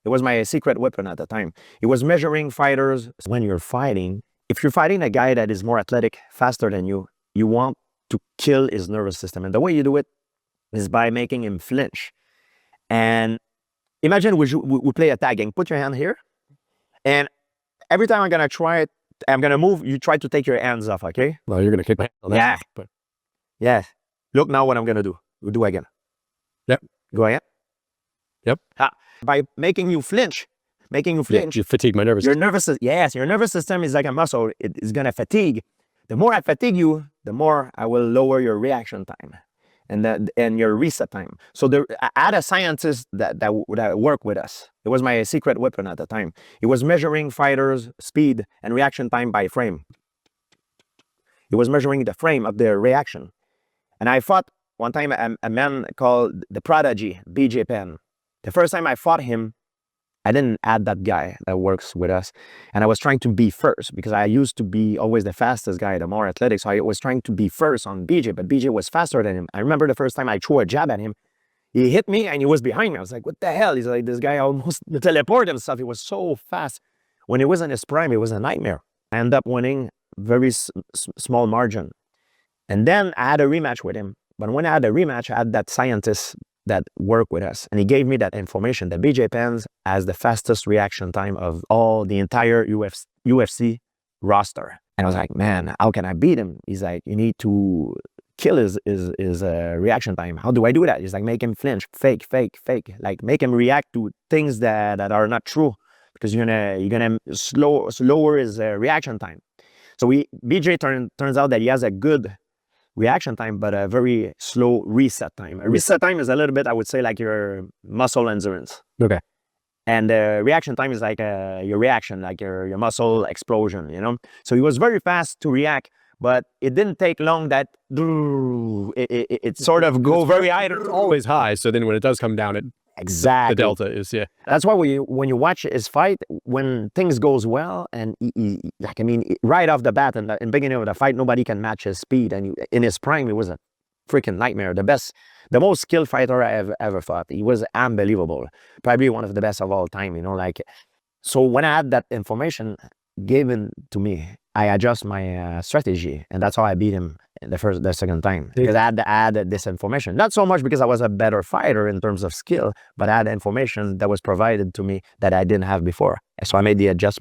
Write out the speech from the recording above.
It was my secret weapon at the time. It was measuring fighters. When you're fighting, if you're fighting a guy that is more athletic, faster than you, you want to kill his nervous system. And the way you do it is by making him flinch. And imagine we play a tag game. Put your hand here. And every time I'm going to try it, I'm going to move, you try to take your hands off, okay? Well, you're going to kick my hand on that. Yeah. But Yeah. Look now what I'm going to do. We'll do again. Yep. Go ahead. Yep. By making you flinch, you fatigue my nervous system. Your nervous system is like a muscle. It is going to fatigue. The more I fatigue you, the more I will lower your reaction time and your reset time. So I had a scientist that worked with us. It was my secret weapon at the time. It was measuring fighters' speed and reaction time by frame. It was measuring the frame of their reaction. And I fought one time a man called the Prodigy, BJ Penn. The first time I fought him, I didn't add that guy that works with us. And I was trying to be first because I used to be always the fastest guy, the more athletic. So I was trying to be first on BJ, but BJ was faster than him. I remember the first time I threw a jab at him, he hit me and he was behind me. I was like, what the hell? He's like, this guy almost teleported himself. He was so fast. When he was in his prime, it was a nightmare. I ended up winning very small margin. And then I had a rematch with him. But when I had a rematch, I had that scientist that worked with us. And he gave me that information that BJ Penn has the fastest reaction time of all the entire UFC roster. And I was like, man, how can I beat him? He's like, you need to kill his reaction time. How do I do that? He's like, make him flinch, fake. Like make him react to things that are not true because you're gonna lower his reaction time. So BJ turns out that he has a good reaction time, but a very slow reset time. A reset time is a little bit, I would say, like your muscle endurance. Okay. And the reaction time is like your reaction, like your muscle explosion, you know? So he was very fast to react, but it didn't take long that it sort of go very high. It's always high, so then when it does come down, exactly. The delta is, yeah. That's why when you watch his fight, when things goes well, and right off the bat, in the beginning of the fight, nobody can match his speed. And in his prime, it was a freaking nightmare. The most skilled fighter I have ever fought. He was unbelievable. Probably one of the best of all time, you know, like. So when I had that information given to me, I adjust my strategy, and that's how I beat him the second time. Because I had to add this information. Not so much because I was a better fighter in terms of skill, but I had information that was provided to me that I didn't have before. So I made the adjustment.